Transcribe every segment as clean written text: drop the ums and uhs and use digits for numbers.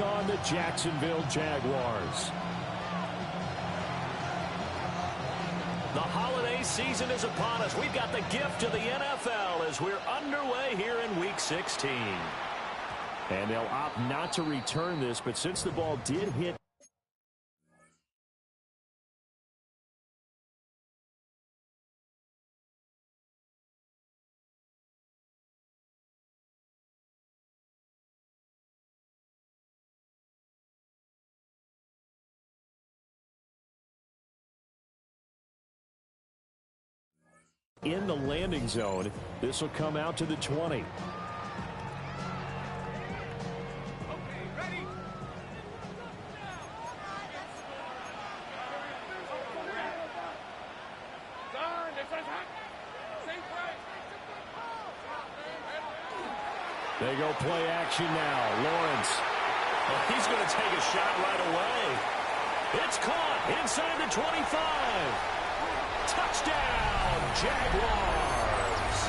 taking on the Jacksonville Jaguars. The holiday season is upon us. We've got the gift of the NFL as we're underway here in Week 16. And they'll opt not to return this, but since the ball did hit in the landing zone, this will come out to the 20. They go play action now. Lawrence. Well, he's going to take a shot right away. It's caught inside the 25. Touchdown, Jaguars.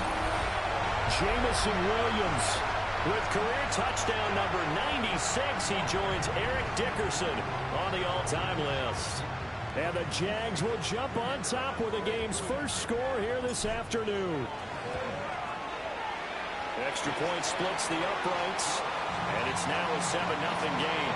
Jamison Williams. With career touchdown number 96, he joins Eric Dickerson on the all-time list. And the Jags will jump on top with the game's first score here this afternoon. Extra point splits the uprights, and it's now a 7-0 game.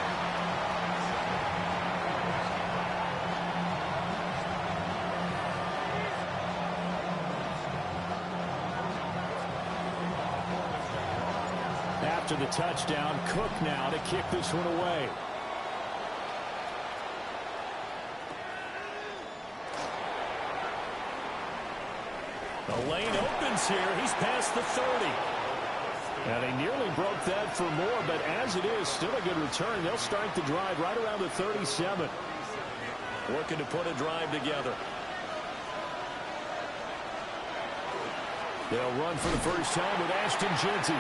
After the touchdown, Cook now to kick this one away. The lane opens here. He's past the 30. And they nearly broke that for more, but as it is, still a good return. They'll start the drive right around the 37. Working to put a drive together. They'll run for the first time with Ashton Jeanty.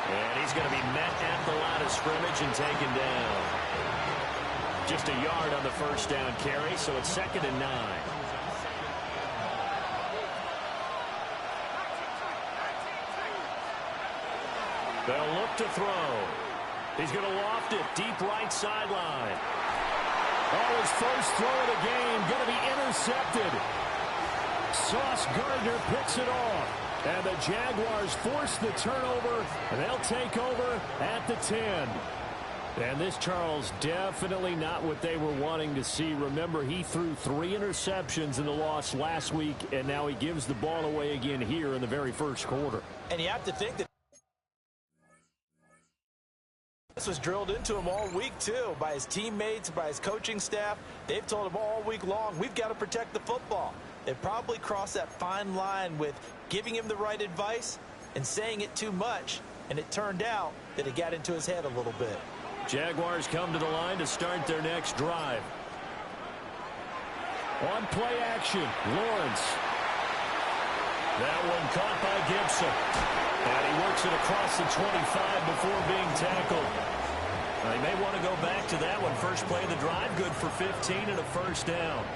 And he's going to be met at the line of scrimmage and taken down. Just a yard on the first down carry, so it's 2nd and 9. They'll look to throw. He's going to loft it deep right sideline. Oh, his first throw of the game going to be intercepted. Sauce Gardner picks it off. And the Jaguars force the turnover, and they'll take over at the 10. And this, Charles, definitely not what they were wanting to see. Remember, he threw 3 interceptions in the loss last week, and now he gives the ball away again here in the very first quarter. And you have to think that this was drilled into him all week, too, by his teammates, by his coaching staff. They've told him all week long, we've got to protect the football. They probably crossed that fine line with giving him the right advice and saying it too much, and it turned out that it got into his head a little bit. Jaguars come to the line to start their next drive. On play action, Lawrence. That one caught by Gibson. And he works it across the 25 before being tackled. Now, he may want to go back to that one. First play of the drive, good for 15 and a first down.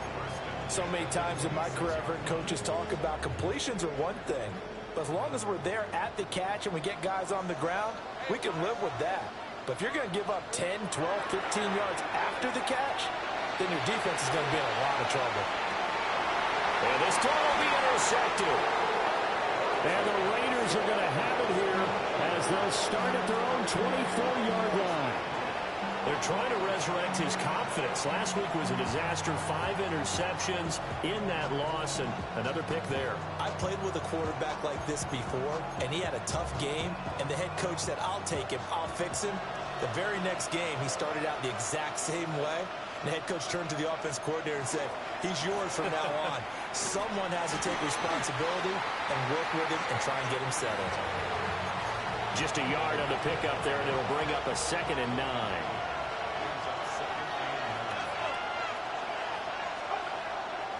So many times in my career, I've heard coaches talk about completions are one thing. But as long as we're there at the catch and we get guys on the ground, we can live with that. But if you're going to give up 10, 12, 15 yards after the catch, then your defense is going to be in a lot of trouble. And this throw will be intercepted. And the Raiders are going to have it here as they'll start at their own 24-yard line. They're trying to resurrect his confidence. Last week was a disaster. 5 interceptions in that loss, and another pick there. I played with a quarterback like this before, and he had a tough game, and the head coach said, I'll take him, I'll fix him. The very next game, he started out the exact same way. The head coach turned to the offense coordinator and said, he's yours from now on. Someone has to take responsibility and work with him and try and get him settled. Just a yard on the pickup there, and it'll bring up a 2nd and 9.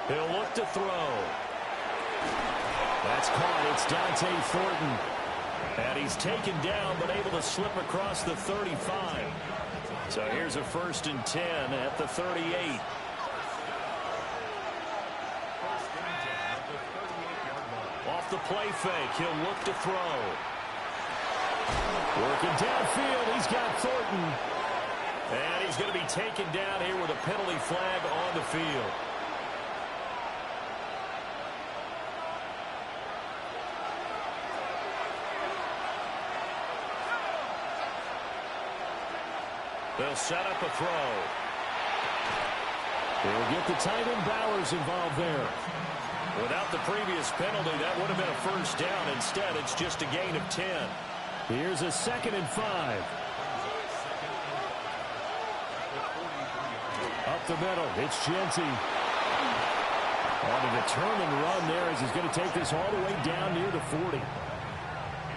He'll look to throw. That's caught. It's Dante Thornton. And he's taken down, but able to slip across the 35. So here's a 1st and 10 at the 38. Off the play fake, he'll look to throw. Working downfield, he's got Thornton. And he's going to be taken down here with a penalty flag on the field. They'll set up a throw. They'll get the tight end Bowers involved there. Without the previous penalty, that would have been a first down. Instead, it's just a gain of 10. Here's a 2nd and 5. Up the middle, it's Genty. On a determined run there as he's going to take this all the way down near the 40.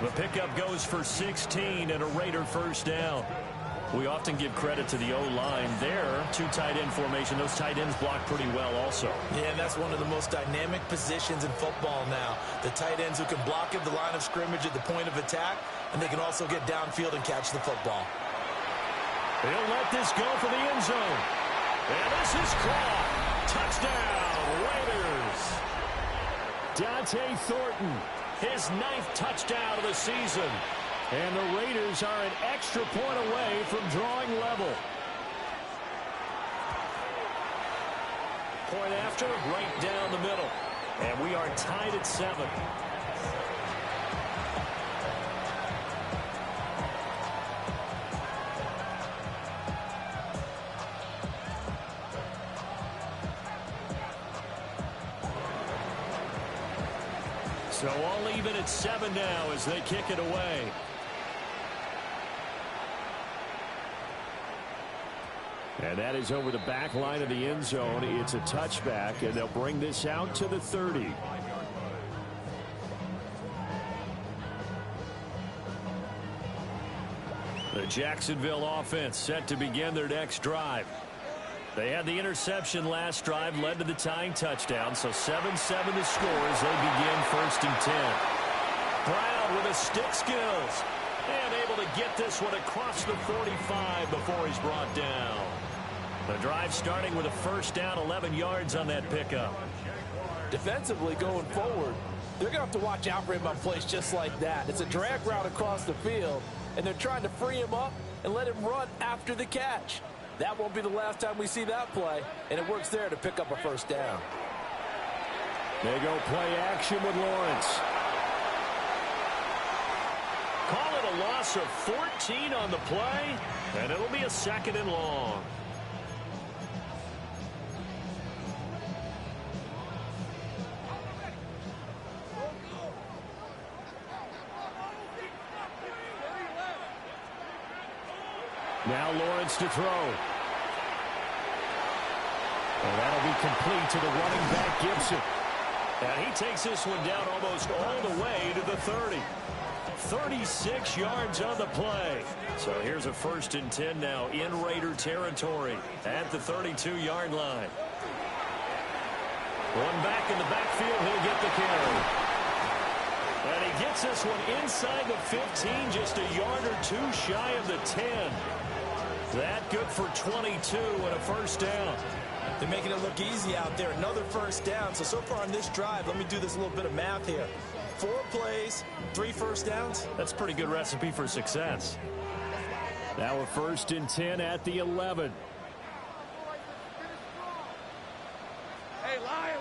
The pickup goes for 16 and a Raider first down. We often give credit to the O-line there. 2 tight end formation. Those tight ends block pretty well also. Yeah, and that's one of the most dynamic positions in football now. The tight ends who can block at the line of scrimmage at the point of attack, and they can also get downfield and catch the football. They'll let this go for the end zone. And this is caught. Touchdown, Raiders. Dante Thornton, his 9th touchdown of the season. And the Raiders are an extra point away from drawing level. Point after, right down the middle. And we are tied at 7. So all even at 7 now as they kick it away. And that is over the back line of the end zone. It's a touchback, and they'll bring this out to the 30. The Jacksonville offense set to begin their next drive. They had the interception last drive, led to the tying touchdown, so 7-7 the score as they begin 1st and 10. Brown with his stick skills, and able to get this one across the 45 before he's brought down. The drive starting with a first down, 11 yards on that pickup. Defensively going forward, they're going to have to watch out for him on plays just like that. It's a drag route across the field, and they're trying to free him up and let him run after the catch. That won't be the last time we see that play, and it works there to pick up a first down. They go play action with Lawrence. Call it a loss of 14 on the play, and it'll be a 2nd and long. Now Lawrence to throw. And that'll be complete to the running back, Gibson. And he takes this one down almost all the way to the 30. 36 yards on the play. So here's a 1st and 10 now in Raider territory at the 32-yard line. One back in the backfield, he'll get the carry. And he gets this one inside the 15, just a yard or 2 shy of the 10. That good for 22 and a first down. They're making it look easy out there. Another first down. So far on this drive, let me do this little bit of math here. 4 plays, 3 first downs. That's a pretty good recipe for success. Now a 1st and 10 at the 11. Hey, Lion.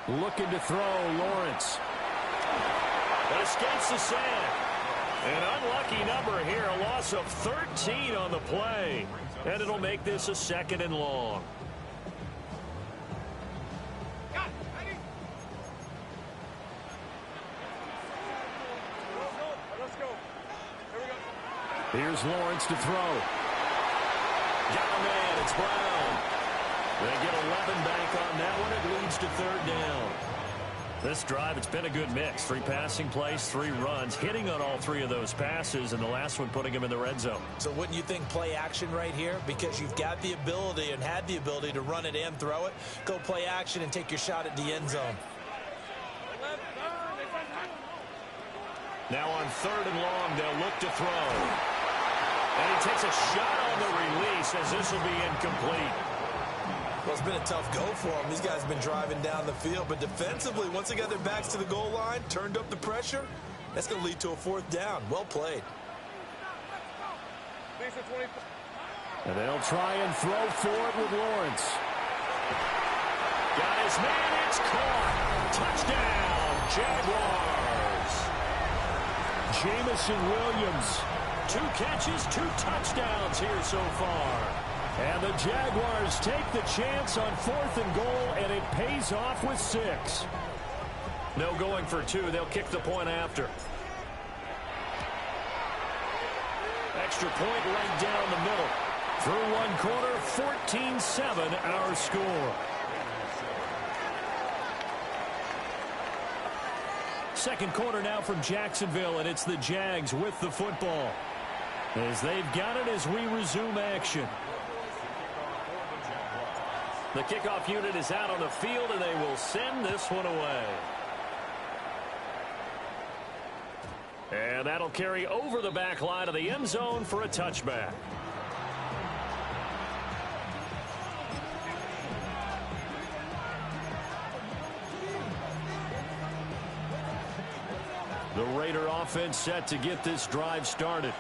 Hey, Looking to throw, Lawrence. But escapes the sack. An unlucky number here, a loss of 13 on the play. And it'll make this a 2nd and long. let's go. Here we go. Here's Lawrence to throw. Got a man, it's Brown. They get 11 back on that one. It leads to 3rd down. This drive, it's been a good mix. 3 passing plays, 3 runs, hitting on all 3 of those passes, and the last one putting him in the red zone. So wouldn't you think play action right here? Because you've got the ability and had the ability to run it and throw it. Go play action and take your shot at the end zone. Now on 3rd and long, they'll look to throw. And he takes a shot on the release as this will be incomplete. Well, it's been a tough go for them. These guys have been driving down the field, but defensively, once they got their backs to the goal line, turned up the pressure, That's going to lead to a 4th down. Well played. And they'll try and throw for it with Lawrence. Got his man. It's caught. Touchdown, Jaguars. Jamison Williams. 2 catches, 2 touchdowns here so far. And the Jaguars take the chance on 4th and goal, and it pays off with 6. No going for 2. They'll kick the point after. Extra point right down the middle. Through 1 quarter, 14-7 our score. Second quarter now from Jacksonville, and it's the Jags with the football, as they've got it as we resume action. The kickoff unit is out on the field, and they will send this one away. And that'll carry over the back line of the end zone for a touchback. The Raider offense set to get this drive started.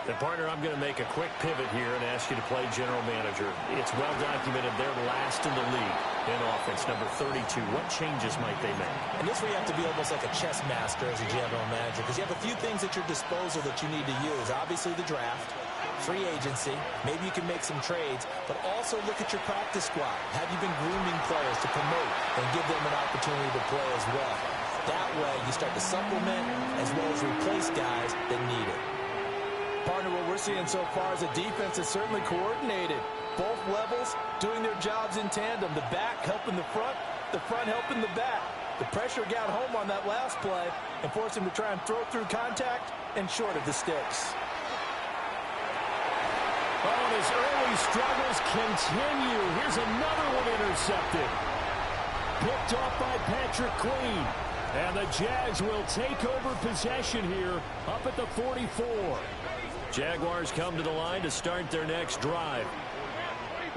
And partner, I'm going to make a quick pivot here and ask you to play general manager. It's well documented they're last in the league in offense, number 32. What changes might they make? And this where you have to be almost like a chess master as a general manager, because you have a few things at your disposal that you need to use. Obviously the draft, free agency, maybe you can make some trades, but also look at your practice squad. Have you been grooming players to promote and give them an opportunity to play as well? That way you start to supplement as well as replace guys that need it. Partner, what we're seeing so far is a defense that's certainly coordinated. Both levels doing their jobs in tandem. The back helping the front helping the back. The pressure got home on that last play and forced him to try and throw through contact and short of the sticks. Oh, and his early struggles continue. Here's another one intercepted. Picked off by Patrick Queen. And the Jags will take over possession here up at the 44. Jaguars come to the line to start their next drive.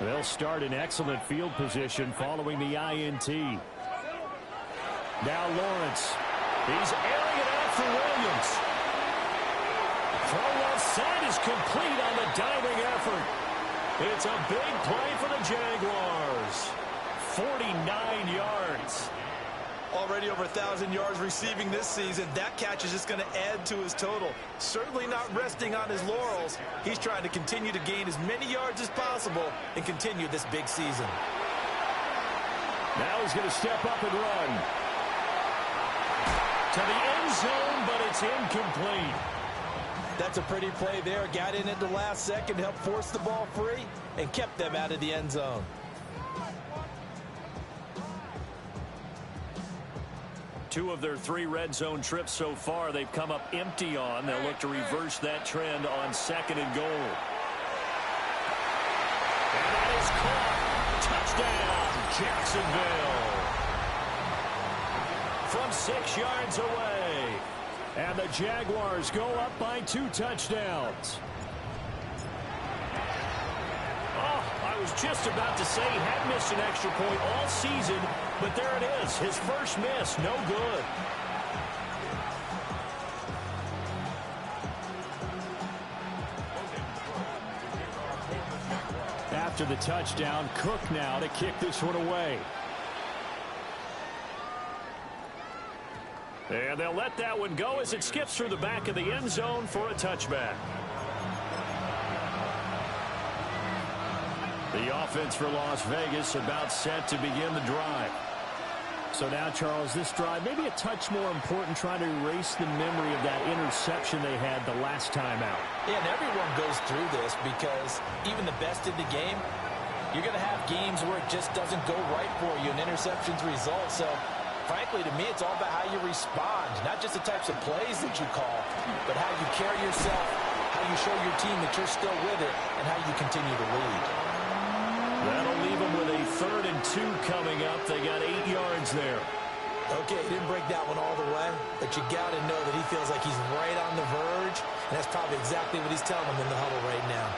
They'll start in excellent field position following the INT. Now Lawrence. He's airing it out for Williams. Throw left side is complete on the diving effort. It's a big play for the Jaguars. 49 yards. Already over 1,000 yards receiving this season. That catch is just going to add to his total. Certainly not resting on his laurels. He's trying to continue to gain as many yards as possible and continue this big season. Now he's going to step up and run. To the end zone, but it's incomplete. That's a pretty play there. Got in at the last second, helped force the ball free, and kept them out of the end zone. Two of their 3 red zone trips so far, they've come up empty on. They'll look to reverse that trend on 2nd and goal. And that is caught. Touchdown, Jacksonville. From 6 yards away. And the Jaguars go up by 2 touchdowns. I was just about to say he had missed an extra point all season, but there it is. His first miss, no good. After the touchdown, Cook now to kick this one away. And they'll let that one go as it skips through the back of the end zone for a touchback. The offense for Las Vegas about set to begin the drive. So now, Charles, this drive maybe a touch more important, trying to erase the memory of that interception they had the last time out. Yeah, and everyone goes through this because even the best in the game, you're going to have games where it just doesn't go right for you and interceptions result. So, frankly, to me, it's all about how you respond, not just the types of plays that you call, but how you carry yourself, how you show your team that you're still with it, and how you continue to lead. That'll leave them with a 3rd and 2 coming up. They got 8 yards there. Okay, he didn't break that one all the way, but you got to know that he feels like he's right on the verge, and that's probably exactly what he's telling them in the huddle right now.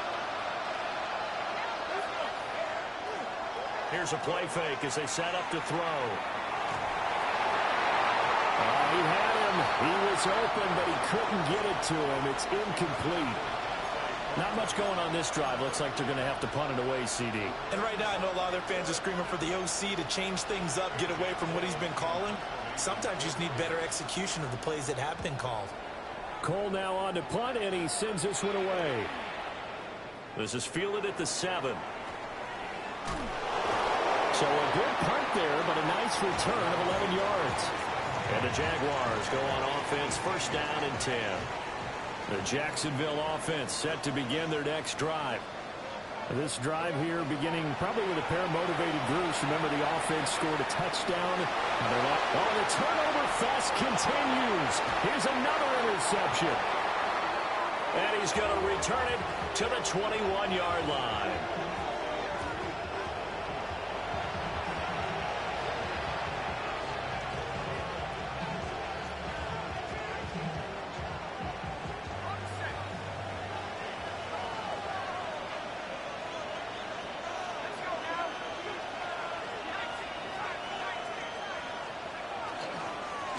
Here's a play fake as they set up to throw. He had him. He was open, but he couldn't get it to him. It's incomplete. Not much going on this drive. Looks like they're going to have to punt it away, CD. And right now, I know a lot of their fans are screaming for the OC to change things up, get away from what he's been calling. Sometimes you just need better execution of the plays that have been called. Cole now on to punt, and he sends this one away. This is fielded at the 7. So a good punt there, but a nice return of 11 yards. And the Jaguars go on offense, first down and 10. The Jacksonville offense set to begin their next drive. This drive here beginning probably with a pair of motivated groups. Remember, the offense scored a touchdown. The turnover fest continues. Here's another interception. And he's going to return it to the 21-yard line.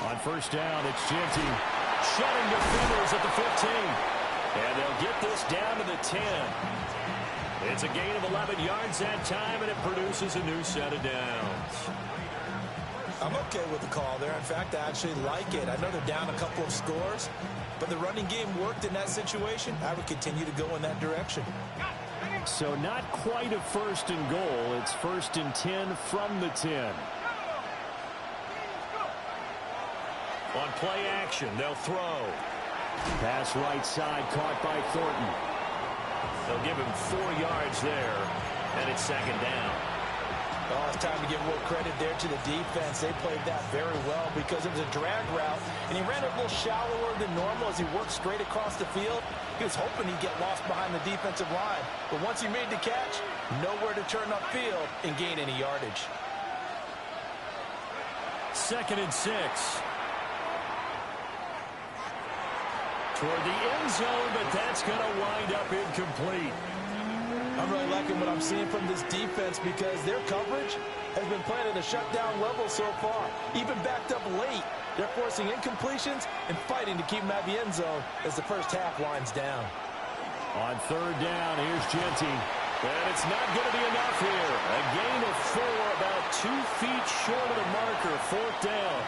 On first down, it's Jeanty. Shutting defenders at the 15. And they'll get this down to the 10. It's a gain of 11 yards that time, and it produces a new set of downs. I'm okay with the call there. In fact, I actually like it. I know they're down a couple of scores, but the running game worked in that situation. I would continue to go in that direction. So not quite a first and goal. It's first and 10 from the 10. On play action, they'll throw. Pass right side, caught by Thornton. They'll give him 4 yards there, and it's second down. Oh, it's time to give more credit there to the defense. They played that very well because it was a drag route, and he ran it a little shallower than normal as he worked straight across the field. He was hoping he'd get lost behind the defensive line, but once he made the catch, nowhere to turn upfield and gain any yardage. Second and 6. Toward the end zone, but that's going to wind up incomplete. I'm really liking what I'm seeing from this defense because their coverage has been playing at a shutdown level so far. Even backed up late, they're forcing incompletions and fighting to keep them out of the end zone as the first half winds down. On third down, here's Jeanty. And it's not going to be enough here. A gain of 4, about 2 feet short of the marker, fourth down.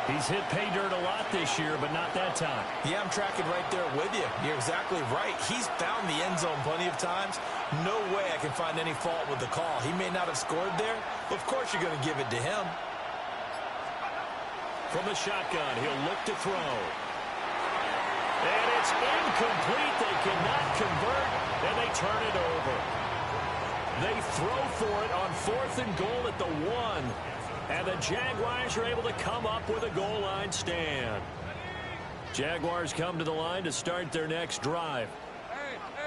He's hit pay dirt a lot this year, but not that time. Yeah, I'm tracking right there with you. You're exactly right. He's found the end zone plenty of times. No way I can find any fault with the call. He may not have scored there, but of course you're going to give it to him. From the shotgun, he'll look to throw. And it's incomplete. They cannot convert, and they turn it over. They throw for it on fourth and goal at the 1. And the Jaguars are able to come up with a goal line stand. Jaguars come to the line to start their next drive.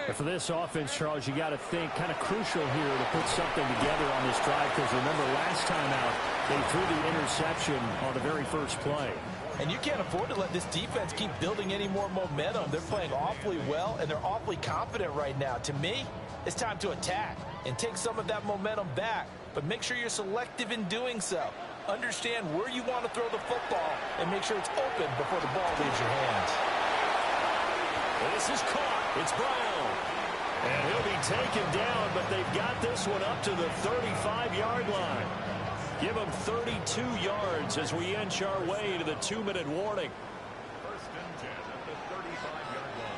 And for this offense, Charles, you got to think kind of crucial here to put something together on this drive because remember last time out, they threw the interception on the very first play. And you can't afford to let this defense keep building any more momentum. They're playing awfully well, and they're awfully confident right now. To me, it's time to attack and take some of that momentum back. But make sure you're selective in doing so. Understand where you want to throw the football and make sure it's open before the ball leaves your hands. This is caught. It's Brown. And he'll be taken down, but they've got this one up to the 35-yard line. Give them 32 yards as we inch our way to the 2-minute warning. First and 10 at the 35-yard line.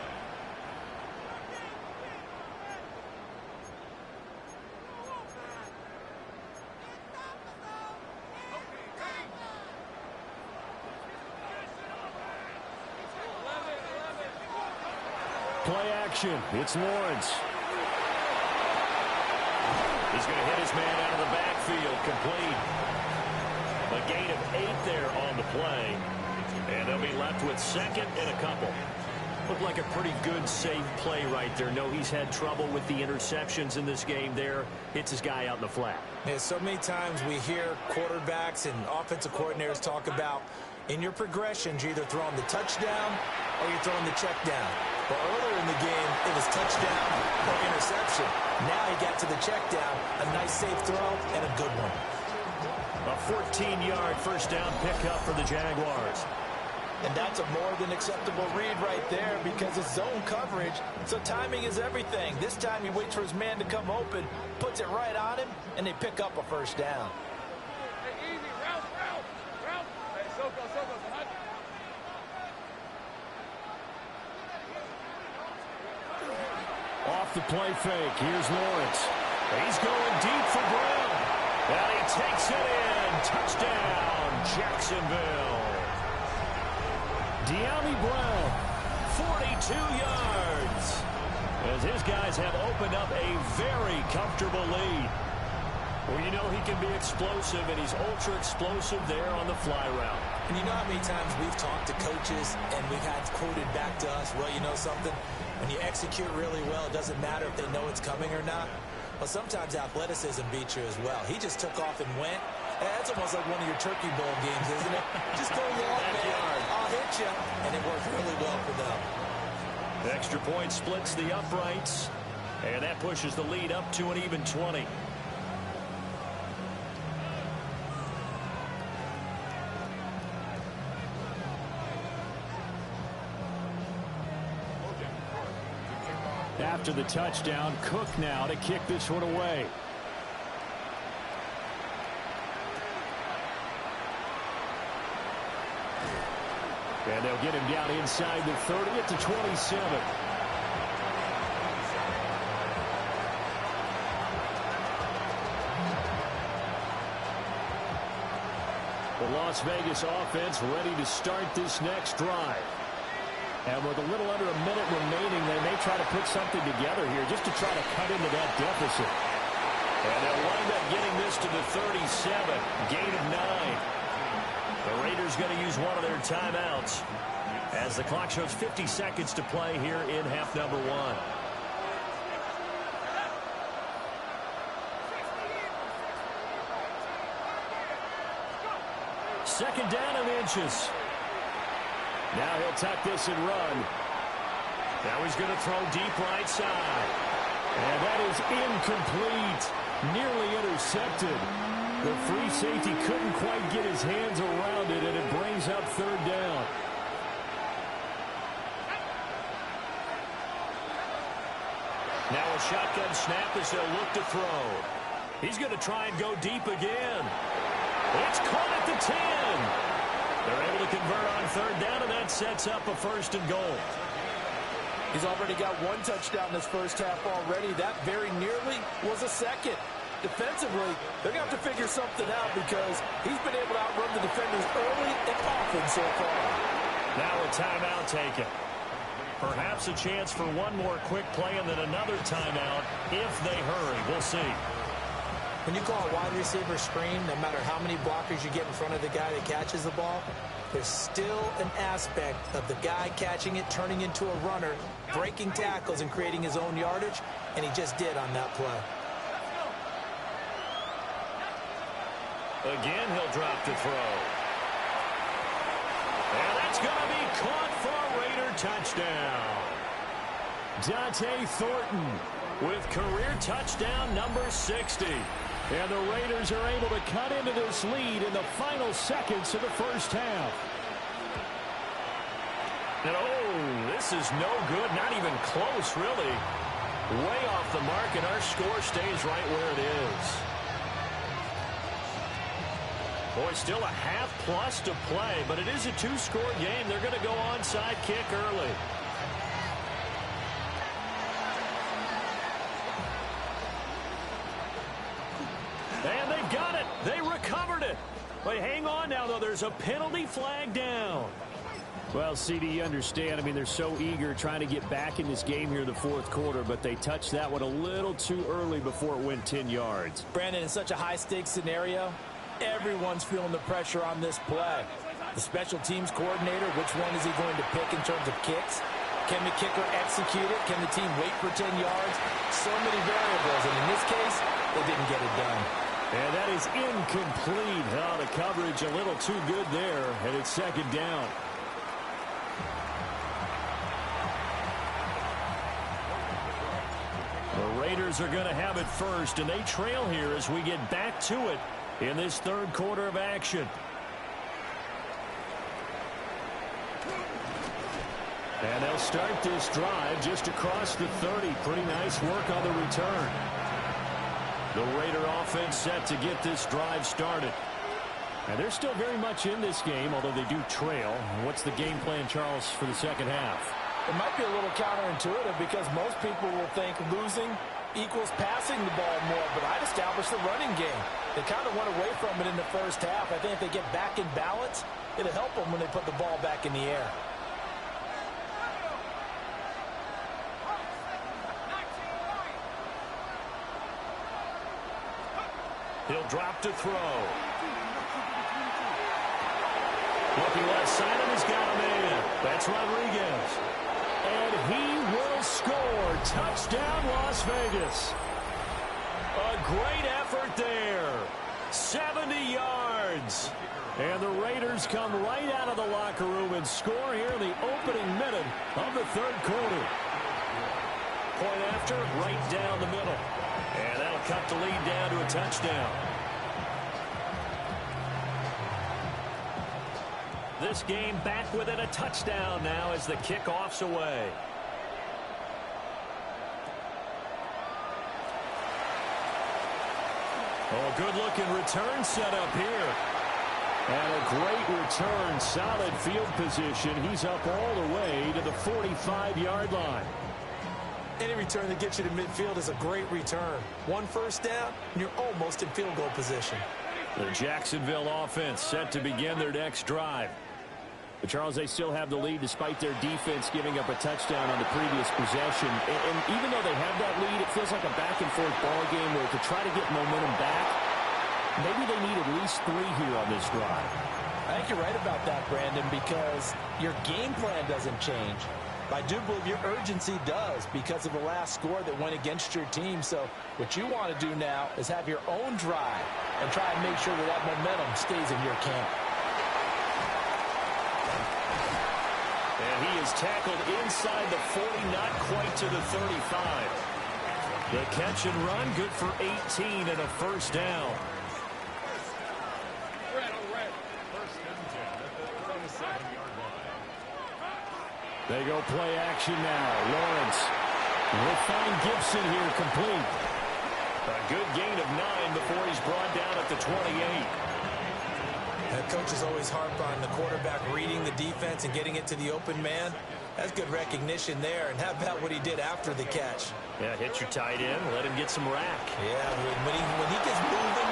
Play action. It's Lawrence. He's going to hit his man out of the backfield, complete. A gain of 8 there on the play. And they'll be left with second and a couple. Looked like a pretty good, safe play right there. No, he's had trouble with the interceptions in this game there. Hits his guy out in the flat. Yeah, so many times we hear quarterbacks and offensive coordinators talk about in your progressions, you're either throwing the touchdown or you're throwing the check down. But earlier in the game, it was touchdown or interception. Now he got to the check down, a nice safe throw, and a good one. A 14-yard first down pickup for the Jaguars. And that's a more than acceptable read right there because it's zone coverage, so timing is everything. This time he waits for his man to come open, puts it right on him, and they pick up a first down. Hey, easy. Route. Hey, Soko. Off the play fake. Here's Lawrence. He's going deep for Brown. And he takes it in. Touchdown, Jacksonville. Dyami Brown, 42 yards. As his guys have opened up a very comfortable lead. Well, you know he can be explosive, and he's ultra explosive there on the fly route. And you know how many times we've talked to coaches and we've had quoted back to us, well, you know something? When you execute really well, it doesn't matter if they know it's coming or not. Well, sometimes athleticism beats you as well. He just took off and went. That's almost like one of your Turkey Bowl games, isn't it? Just go long, man. I'll hit you. And it worked really well for them. The extra point splits the uprights, and that pushes the lead up to an even 20. after the touchdown. Cook now to kick this one away. And they'll get him down inside the 30 at the 27. The Las Vegas offense ready to start this next drive. And with a little under a minute remaining, they may try to put something together here just to try to cut into that deficit. And they'll wind up getting this to the 37. Gain of 9. The Raiders going to use one of their timeouts as the clock shows 50 seconds to play here in half number 1. Second down and inches. Now he'll tuck this and run. Now he's going to throw deep right side. And that is incomplete. Nearly intercepted. The free safety couldn't quite get his hands around it, and it brings up third down. Now a shotgun snap as they'll look to throw. He's going to try and go deep again. It's caught at the 10. They're able to convert on third down, and that sets up a first and goal. He's already got one touchdown in this first half already. That very nearly was a second. Defensively, they're going to have to figure something out because he's been able to outrun the defenders early and often so far. Now a timeout taken. Perhaps a chance for one more quick play and then another timeout if they hurry. We'll see. When you call a wide receiver screen, no matter how many blockers you get in front of the guy that catches the ball, there's still an aspect of the guy catching it, turning into a runner, breaking tackles and creating his own yardage, and he just did on that play. Again, he'll drop to throw. And that's going to be caught for a Raider touchdown. Dante Thornton with career touchdown number 60. And the Raiders are able to cut into this lead in the final seconds of the first half. And oh, this is no good. Not even close, really. Way off the mark, and our score stays right where it is. Boy, still a half plus to play, but it is a two-score game. They're going to go onside kick early. And they've got it. They recovered it. But hang on now, though. There's a penalty flag down. Well, CD, you understand. I mean, they're so eager trying to get back in this game here in the fourth quarter, but they touched that one a little too early before it went 10 yards. Brandon, in such a high-stakes scenario, everyone's feeling the pressure on this play. The special teams coordinator, which one is he going to pick in terms of kicks? Can the kicker execute it? Can the team wait for 10 yards? So many variables, and in this case, they didn't get it done. And that is incomplete. Oh, the coverage a little too good there, and it's second down. The Raiders are going to have it first, and they trail here as we get back to it in this third quarter of action. And they'll start this drive just across the 30. Pretty nice work on the return. The Raider offense set to get this drive started. And they're still very much in this game, although they do trail. What's the game plan, Charles, for the second half? It might be a little counterintuitive because most people will think losing equals passing the ball more, but I'd establish the running game. They kind of went away from it in the first half. I think if they get back in balance, it'll help them when they put the ball back in the air. He'll drop to throw. Looking left side, and he's got him in. That's Rodriguez. And he will score. Touchdown, Las Vegas. A great effort there. 70 yards. And the Raiders come right out of the locker room and score here in the opening minute of the third quarter. Point after, right down the middle. And that'll cut the lead down to a touchdown. This game back within a touchdown now as the kickoff's away. Oh, good-looking return set up here. And a great return, solid field position. He's up all the way to the 45-yard line. Any return that gets you to midfield is a great return. One first down, and you're almost in field goal position. The Jacksonville offense set to begin their next drive. But Charles, they still have the lead despite their defense giving up a touchdown on the previous possession. And even though they have that lead, it feels like a back-and-forth ball game where to try to get momentum back, maybe they need at least 3 here on this drive. I think you're right about that, Brandon, because your game plan doesn't change. I do believe your urgency does because of the last score that went against your team. So what you want to do now is have your own drive and try and make sure that that momentum stays in your camp. And he is tackled inside the 40, not quite to the 35. The catch and run, good for 18 and a first down. They go play action now. Lawrence will find Gibson here complete. A good gain of 9 before he's brought down at the 28. And coaches always harp on the quarterback reading the defense and getting it to the open man. That's good recognition there. And how about what he did after the catch? Yeah, hit your tight end, let him get some rack. Yeah, when he gets moving,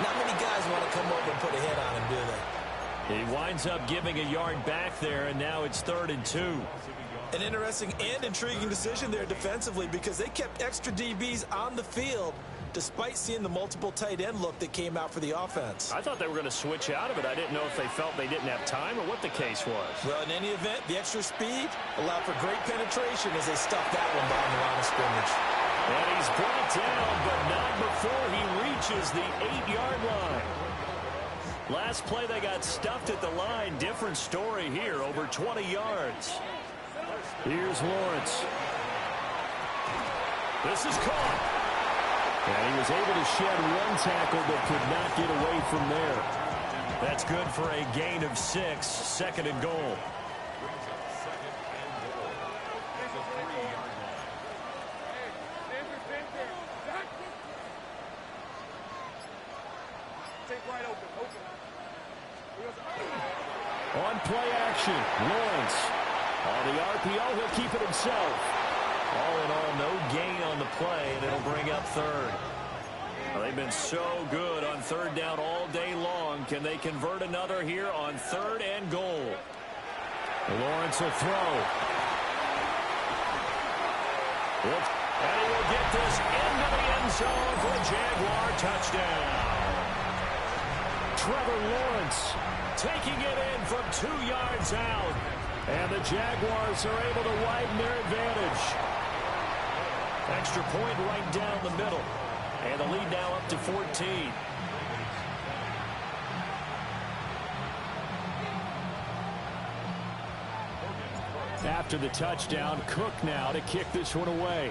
not many guys want to come over and put a hit on him, do they? He winds up giving a yard back there, and now it's 3rd and 2. An interesting and intriguing decision there defensively because they kept extra DBs on the field despite seeing the multiple tight end look that came out for the offense. I thought they were going to switch out of it. I didn't know if they felt they didn't have time or what the case was. Well, in any event, the extra speed allowed for great penetration as they stuffed that one behind the line of scrimmage. And he's brought down, but not before he reaches the 8-yard line. Last play, they got stuffed at the line. Different story here, over 20 yards. Here's Lawrence. This is caught. And he was able to shed one tackle but could not get away from there. That's good for a gain of 6, 2nd and goal. On play action, Lawrence. On the RPO, he'll keep it himself. All in all, no gain on the play, and it'll bring up 3rd. Well, they've been so good on 3rd down all day long. Can they convert another here on 3rd and goal? Lawrence will throw. And he will get this into the end zone for a Jaguar touchdown. Trevor Lawrence taking it in from 2 yards out. And the Jaguars are able to widen their advantage. Extra point right down the middle. And the lead now up to 14. After the touchdown, Cook now to kick this one away.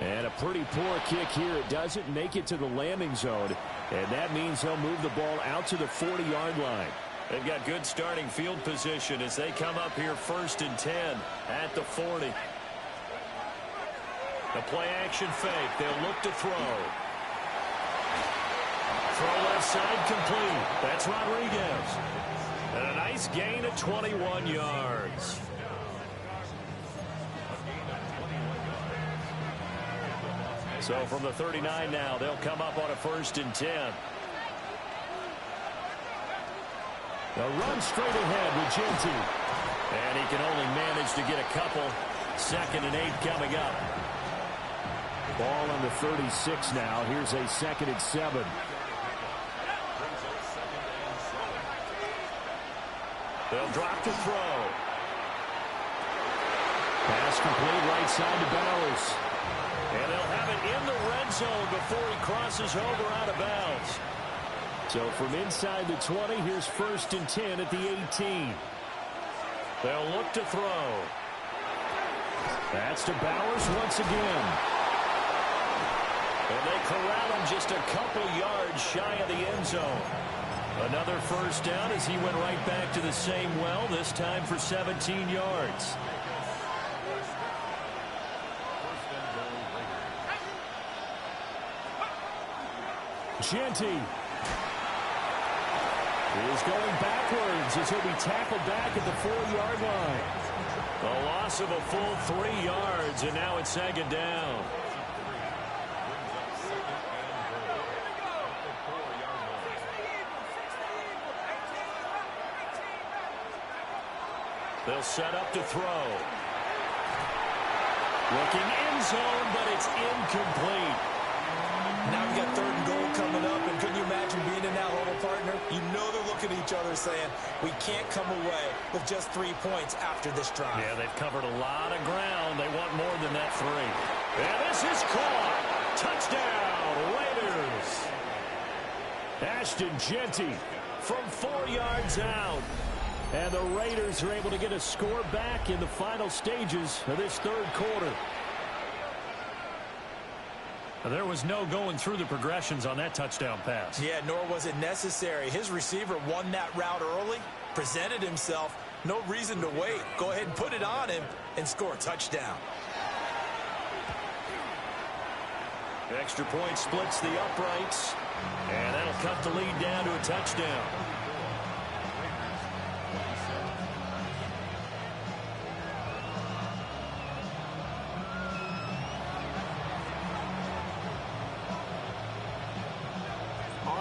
And a pretty poor kick here. It doesn't make it to the landing zone. And that means he'll move the ball out to the 40-yard line. They've got good starting field position as they come up here 1st and 10 at the 40. The play action fake. They'll look to throw. Throw left side complete. That's Rodriguez. And a nice gain of 21 yards. So from the 39 now, they'll come up on a 1st and 10. They'll run straight ahead with Jeanty. And he can only manage to get a couple. 2nd and 8 coming up. Ball on the 36 now. Here's a 2nd and 7. They'll drop to throw. Pass complete right side to Bowers. And they'll have it in the red zone before he crosses over out of bounds. So from inside the 20, here's 1st and 10 at the 18. They'll look to throw. That's to Bowers once again. And they corral him just a couple yards shy of the end zone. Another 1st down as he went right back to the same well, this time for 17 yards. Jeanty is going backwards as he'll be tackled back at the 4-yard line. A loss of a full 3 yards, and now it's 2nd down. They'll set up to throw. Looking end zone, but it's incomplete. Now we got 3rd and goal coming up, and can you imagine being in that huddle, partner? You know they're looking at each other saying, we can't come away with just 3 points after this drive. Yeah, they've covered a lot of ground. They want more than that 3. And this is caught. Touchdown, Raiders. Ashton Jeanty from 4 yards out. And the Raiders are able to get a score back in the final stages of this 3rd quarter. There was no going through the progressions on that touchdown pass. Yeah, nor was it necessary. His receiver won that route early, presented himself. No reason to wait. Go ahead and put it on him and score a touchdown. The extra point splits the uprights. And that'll cut the lead down to a touchdown.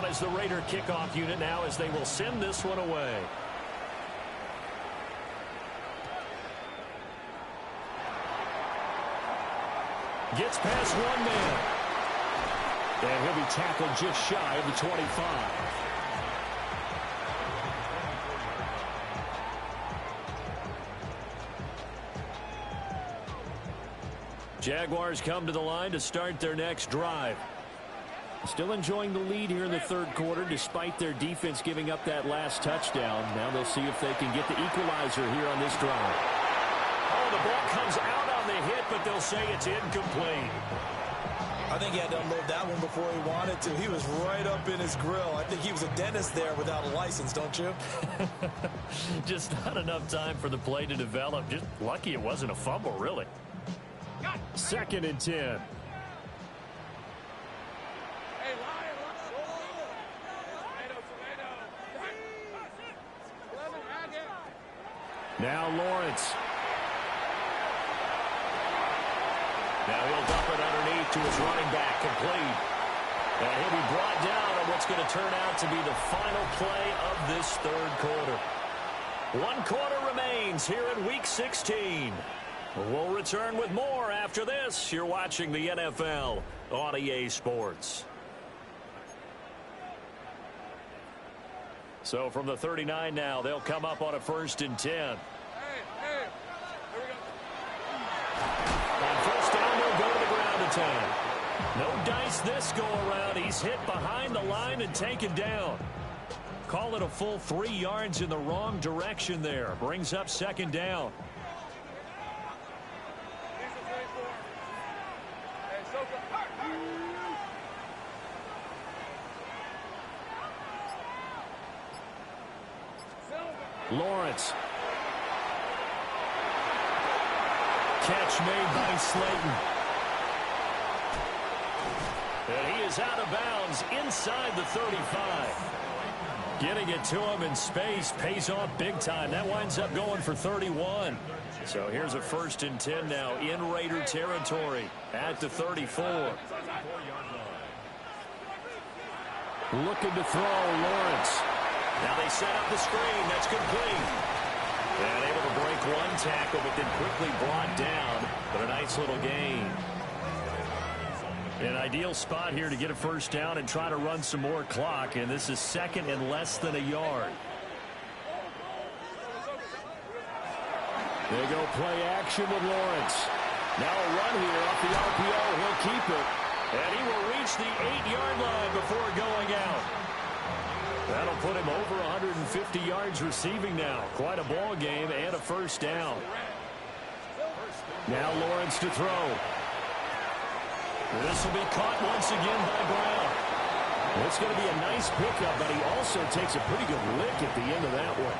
As the Raider kickoff unit now as they will send this one away. Gets past one man. And he'll be tackled just shy of the 25. Jaguars come to the line to start their next drive. Still enjoying the lead here in the 3rd quarter despite their defense giving up that last touchdown. Now they'll see if they can get the equalizer here on this drive. Oh, the ball comes out on the hit, but they'll say it's incomplete. I think he had to unload that one before he wanted to. He was right up in his grill. I think he was a dentist there without a license, don't you? Just not enough time for the play to develop. Just lucky it wasn't a fumble, really. 2nd and 10. Now Lawrence. Now he'll dump it underneath to his running back, complete. And he'll be brought down on what's going to turn out to be the final play of this 3rd quarter. 1 quarter remains here in Week 16. We'll return with more after this. You're watching the NFL on EA Sports. So from the 39 now, they'll come up on a 1st and 10. Here we go. On 1st down, they'll go to the ground attack. No dice this go around. He's hit behind the line and taken down. Call it a full 3 yards in the wrong direction there. Brings up 2nd down. Lawrence. Catch made by Slayton. And he is out of bounds inside the 35. Getting it to him in space pays off big time. That winds up going for 31. So here's a 1st and 10 now in Raider territory at the 34. Looking to throw, Lawrence. Now they set up the screen. That's complete. And able to break one tackle, but then quickly brought down. But a nice little gain. An ideal spot here to get a 1st down and try to run some more clock. And this is 2nd and less than a yard. They go play action with Lawrence. Now a run here off the RPO. He'll keep it. And he will reach the 8-yard line before going out. That'll put him over 150 yards receiving now. Quite a ball game and a 1st down. Now Lawrence to throw. This will be caught once again by Brown. It's going to be a nice pickup, but he also takes a pretty good lick at the end of that one.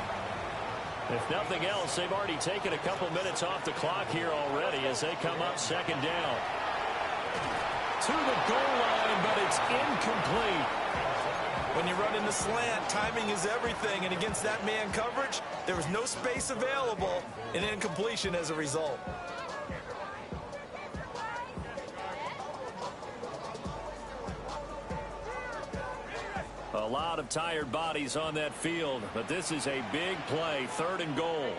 If nothing else, they've already taken a couple minutes off the clock here already as they come up 2nd down. To the goal line, but it's incomplete. When you run in the slant, timing is everything, and against that man coverage, there was no space available, and incompletion as a result. A lot of tired bodies on that field, but this is a big play, 3rd and goal.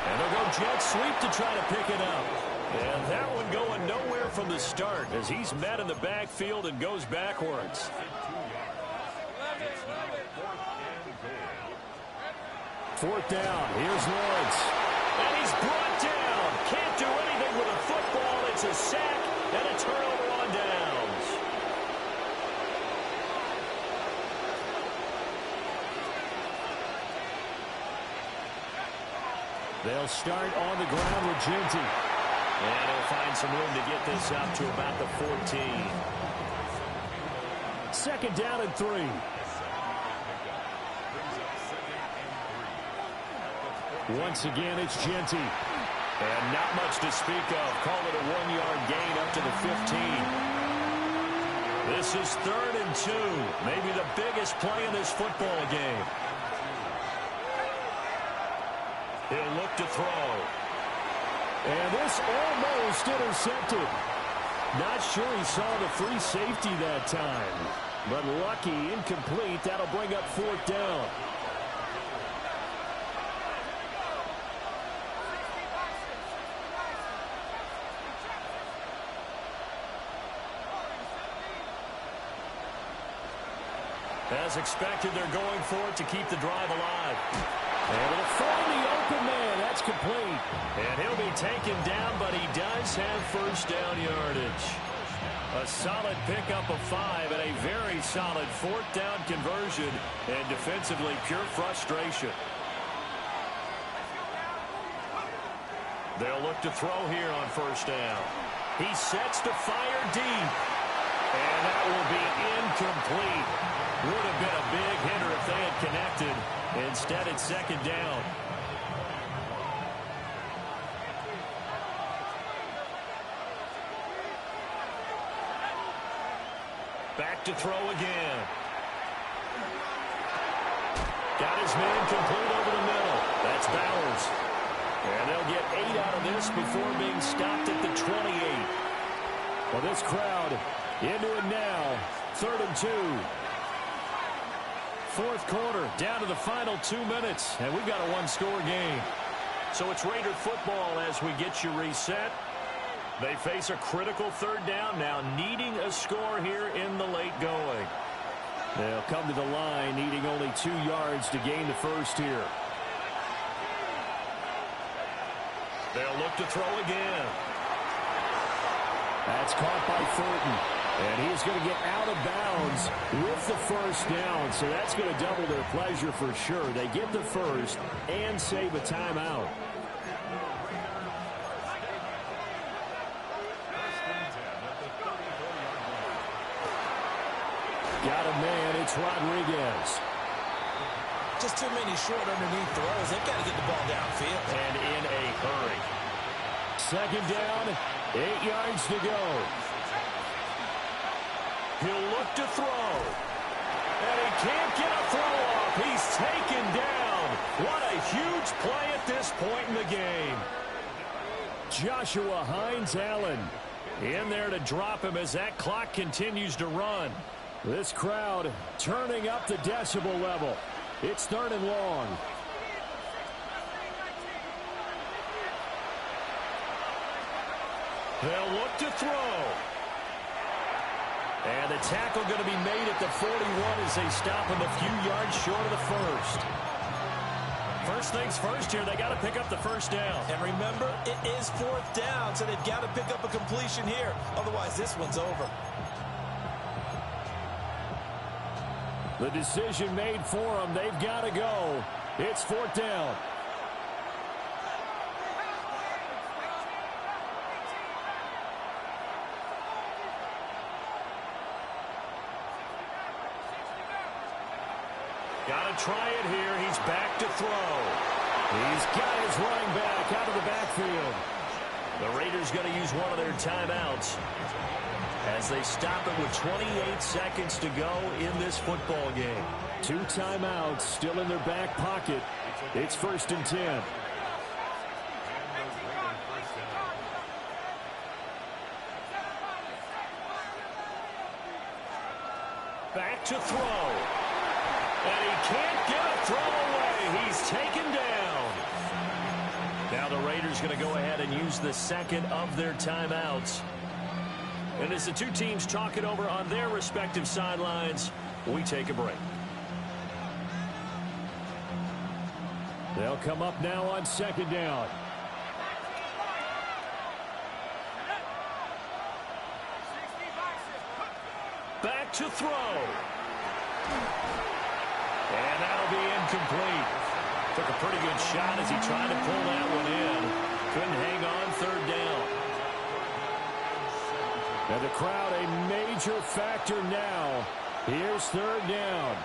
And they'll go jet sweep to try to pick it up. And that one going nowhere from the start as he's met in the backfield and goes backwards. Fourth down. Here's Lawrence. And he's brought down. Can't do anything with a football. It's a sack and a turnover on downs. They'll start on the ground with Ginty. And he'll find some room to get this up to about the 14. 2nd down and 3. Once again, it's Ginty. And not much to speak of. Call it a 1-yard gain up to the 15. This is 3rd and 2. Maybe the biggest play in this football game. He'll look to throw. And this almost intercepted. Not sure he saw the free safety that time. But lucky, incomplete. That'll bring up 4th down. As expected, they're going for it to keep the drive alive. And it'll find the open man. That's complete. And he'll be taken down, but he does have 1st down yardage. A solid pickup of 5 and a very solid 4th down conversion. And defensively, pure frustration. They'll look to throw here on 1st down. He sets to fire deep. And that will be incomplete. Would have been a big hitter if they had connected. Instead, it's 2nd down. Back to throw again. Got his man complete over the middle. That's Bowers. And they'll get 8 out of this before being stopped at the 28. Well, this crowd into it now. 3rd and 2. 4th quarter, down to the final 2 minutes, and we've got a 1-score game. So it's Raider football as we get you reset. They face a critical 3rd down now, needing a score here in the late going. They'll come to the line, needing only 2 yards to gain the 1st here. They'll look to throw again. That's caught by Thornton. And he's going to get out of bounds with the 1st down. So that's going to double their pleasure for sure. They get the 1st and save a timeout. Got a man. It's Rodriguez. Just too many short underneath throws. They've got to get the ball downfield. And in a hurry. Second down, 8 yards to go. He'll look to throw. And he can't get a throw off. He's taken down. What a huge play at this point in the game. Joshua Hines-Allen in there to drop him as that clock continues to run. This crowd turning up the decibel level. It's 3rd and long. They'll look to throw. And the tackle going to be made at the 41 as they stop him a few yards short of the first. First things first here, they got to pick up the first down. And remember, it is 4th down, so they've got to pick up a completion here. Otherwise, this one's over. The decision made for them. They've got to go. It's 4th down. Got to try it here. He's back to throw. He's got his running back out of the backfield. The Raiders going to use one of their timeouts as they stop it with 28 seconds to go in this football game. 2 timeouts still in their back pocket. It's 1st and 10. Back to throw. And he can't get a throw away. He's taken down. Now the Raiders going to go ahead and use the second of their timeouts. And as the two teams talk it over on their respective sidelines, we take a break. They'll come up now on 2nd down. Back to throw. And that'll be incomplete. Took a pretty good shot as he tried to pull that one in. Couldn't hang on 3rd down. And the crowd a major factor now. Here's 3rd down.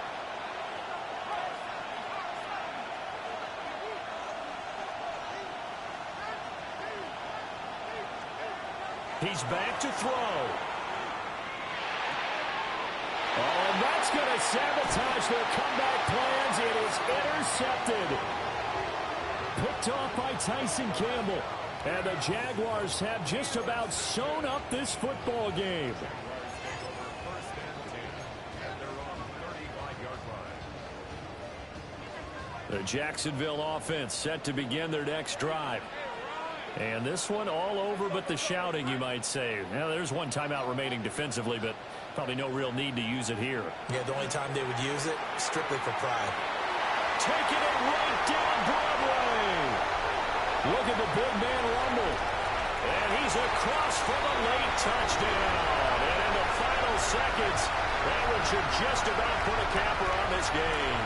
He's back to throw. Oh, and that's going to sabotage their comeback plans. It is intercepted. Picked off by Tyson Campbell. And the Jaguars have just about sewn up this football game. The Jacksonville offense set to begin their next drive. And this one all over but the shouting, you might say. Now, there's one timeout remaining defensively, but probably no real need to use it here. Yeah, the only time they would use it, strictly for pride. Taking it right down Broadway. Look at the big man rumble. And he's across for the late touchdown. And in the final seconds, that one should just about put a capper on this game.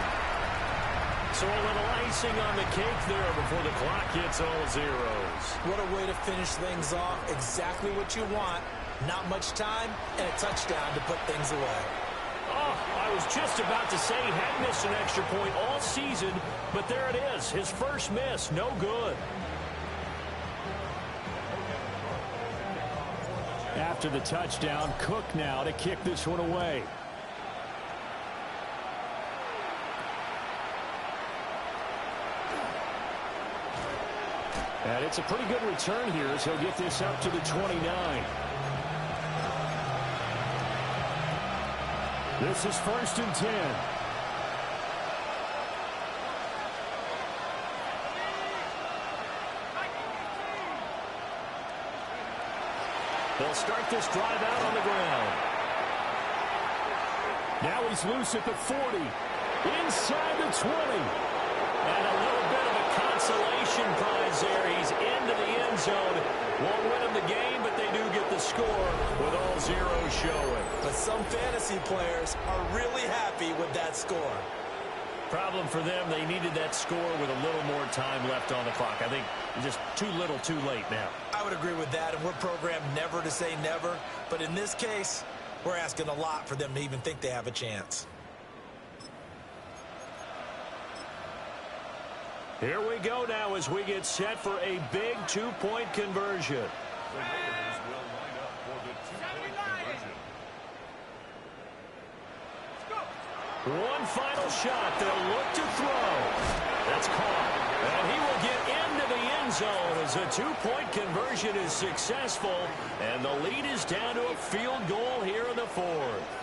So a little icing on the cake there before the clock hits all zeros. What a way to finish things off. Exactly what you want. Not much time and a touchdown to put things away. Oh, I was just about to say he had missed an extra point all season, but there it is. His first miss, no good. After the touchdown, Cook now to kick this one away. And it's a pretty good return here as he'll get this up to the 29. This is 1st and 10. They'll start this drive out on the ground. Now he's loose at the 40. Inside the 20. And a little bit of a consolation prize there. He's into the end zone. Won't win him the game, but they do get the score with all zeros showing. But some fantasy players are really happy with that score. Problem for them, they needed that score with a little more time left on the clock. I think just too little, too late now. I would agree with that, and we're programmed never to say never. But in this case, We're asking a lot for them to even think they have a chance. Here we go now as we get set for a big two-point conversion. The Raiders will line up for the two-point conversion. One final shot. They'll look to throw. That's caught. And he will get into the end zone as a two-point conversion is successful. And the lead is down to a field goal here in the fourth.